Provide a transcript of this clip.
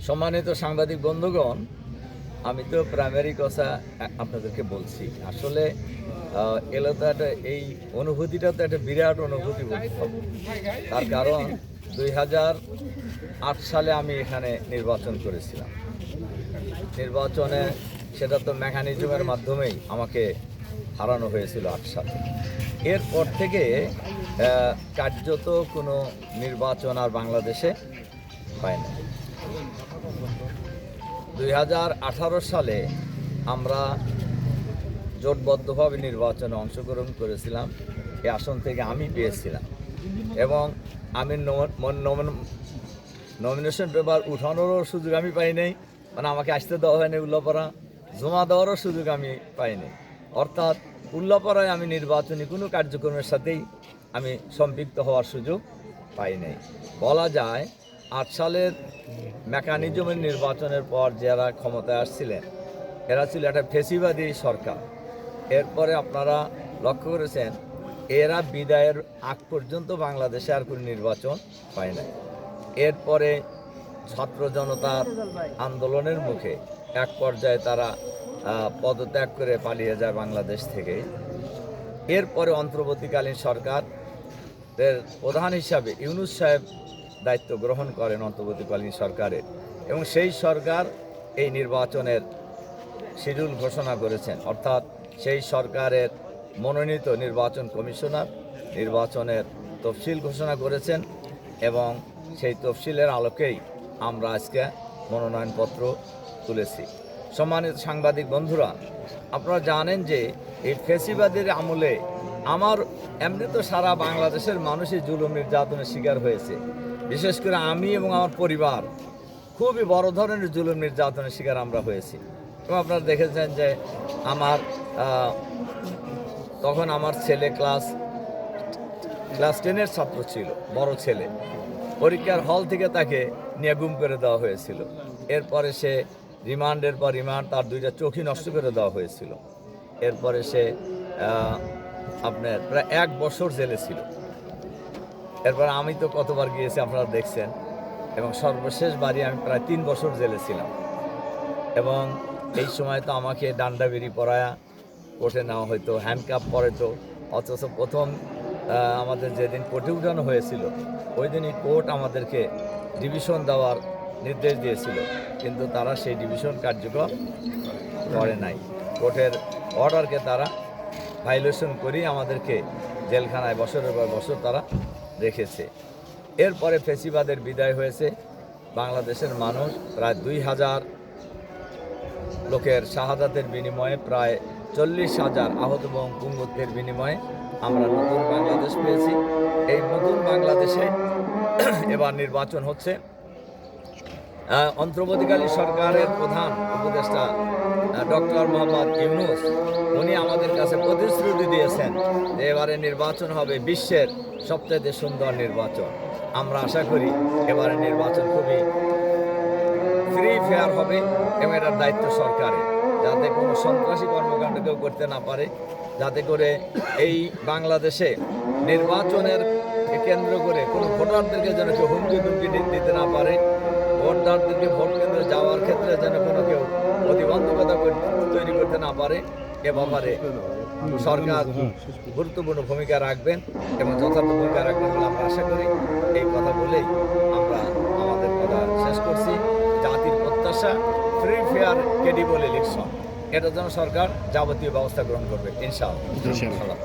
সম্মানিত সাংবাদিক বন্ধুগণ, আমি তো প্রাইমারি কথা আপনাদেরকে বলছি। আসলে এলো তো একটা এই অনুভূতিটা তো একটা বিরাট অনুভূতি বলতে হবে। তার কারণ 2008 সালে আমি এখানে নির্বাচন করেছিলাম। নির্বাচনে সেটা তো মেকানিজমের মাধ্যমেই আমাকে হারানো হয়েছিল 8 সালে। এরপর থেকে কার্যত কোনো নির্বাচন আর বাংলাদেশে হয় না। 2018 সালে আমরা জোটবদ্ধভাবে নির্বাচনে অংশগ্রহণ করেছিলাম। এই আসন থেকে আমি পেয়েছিলাম এবং আমি নমিনেশন পেপার উঠানোরও সুযোগ আমি পাই নাই, মানে আমাকে আসতে দেওয়া হয়নি। উল্লাপাড়া জমা দেওয়ারও সুযোগ আমি পাইনি। অর্থাৎ উল্লাপাড়ায় আমি নির্বাচনী কোনো কার্যক্রমের সাথেই আমি সম্পৃক্ত হওয়ার সুযোগ পাই নাই। বলা যায় 8 সালের মেকানিজমের নির্বাচনের পর যারা ক্ষমতায় আসছিলেন এরা ছিল একটা ফেসিবাদী সরকার। এরপরে আপনারা লক্ষ্য করেছেন এরা বিদায়ের আগ পর্যন্ত বাংলাদেশে আর কোনো নির্বাচন হয় নাই। এরপরে ছাত্র জনতার আন্দোলনের মুখে এক পর্যায়ে তারা পদত্যাগ করে পালিয়ে যায় বাংলাদেশ থেকে। এরপরে অন্তর্বর্তীকালীন সরকারের প্রধান হিসাবে ইউনূস সাহেব দায়িত্ব গ্রহণ করেন অন্তর্বর্তীকালীন সরকারের, এবং সেই সরকার এই নির্বাচনের শিডিউল ঘোষণা করেছেন। অর্থাৎ সেই সরকারের মনোনীত নির্বাচন কমিশনার নির্বাচনের তফসিল ঘোষণা করেছেন এবং সেই তফসিলের আলোকেই আমরা আজকে মনোনয়নপত্র তুলেছি। সম্মানিত সাংবাদিক বন্ধুরা, আপনারা জানেন যে এই ফ্যাসিবাদের আমলে আমার এমনি তো সারা বাংলাদেশের মানুষই জুলুম নির্যাতনের শিকার হয়েছে। বিশেষ করে আমি এবং আমার পরিবার খুবই বড় ধরনের জুলুম নির্যাতনের শিকার আমরা হয়েছি। এবং আপনারা দেখেছেন যে আমার তখন আমার ছেলে ক্লাস 10-এর ছাত্র ছিল, বড় ছেলে। পরীক্ষার হল থেকে তাকে নিয়ে গুম করে দেওয়া হয়েছিল। এরপরে সে রিমান্ডের পর রিমান্ড, তার 2টা চোখই নষ্ট করে দেওয়া হয়েছিল। এরপরে সে আপনার প্রায় 1 বছর জেলে ছিল। এরপর আমি তো কতবার গিয়েছি আপনারা দেখছেন, এবং সর্বশেষ বাড়ি আমি প্রায় 3 বছর জেলে ছিলাম। এবং এই সময় তো আমাকে ডান্ডা বেরি পরায়া কোর্টে নেওয়া হয়তো, হ্যান্ডকাপ পরে তো। অথচ প্রথম আমাদের যেদিন কোর্টে উঠানো হয়েছিল ওই দিনই কোর্ট আমাদেরকে ডিভিশন দেওয়ার নির্দেশ দিয়েছিল, কিন্তু তারা সেই ডিভিশন কার্যকর করে নাই। কোর্টের অর্ডারকে তারা ভায়োলেশন করেই আমাদেরকে জেলখানায় বছরের পর বছর তারা রেখেছে। এরপরে ফেসিবাদের বিদায় হয়েছে। বাংলাদেশের মানুষ প্রায় 2000 লোকের শাহাদাতের বিনিময়ে, প্রায় 40,000 আহত এবং পঙ্গুত্বের বিনিময়ে আমরা নতুন বাংলাদেশ পেয়েছি। এই নতুন বাংলাদেশে এবার নির্বাচন হচ্ছে। অন্তর্বর্তীকালীন সরকারের প্রধান উপদেষ্টা ডক্টর মোহাম্মদ ইউনূস, উনি আমাদের কাছে প্রতিশ্রুতি দিয়েছেন যে এবারে নির্বাচন হবে বিশ্বের সবচেয়ে সুন্দর নির্বাচন। আমরা আশা করি এবারে নির্বাচন খুবই ফ্রি ফেয়ার হবে এবং এটার দায়িত্ব সরকারের, যাতে কোনো সন্ত্রাসী কর্মকাণ্ড কেউ করতে না পারে, যাতে করে এই বাংলাদেশে নির্বাচনের কেন্দ্র করে কোনো ভোটারদেরকে যেন কেউ হুমকি ধুমকি দিতে না পারে, ভোটারদেরকে ভোট কেন্দ্রে যাওয়ার ক্ষেত্রে যেন কোনো কেউ প্রতিবন্ধকতা তৈরি করতে না পারে। এ ব্যাপারে সরকার গুরুত্বপূর্ণ ভূমিকা রাখবেন এবং যথার্থ ভূমিকা রাখবেন বলে আমরা আশা করি। এই কথা বলেই আমরা আমাদের কথা শেষ করছি। জাতির প্রত্যাশা ফ্রি ফেয়ার ক্রেডিবল ইলেকশন, এটার জন্য সরকার যাবতীয় ব্যবস্থা গ্রহণ করবে ইনশাআল্লাহ।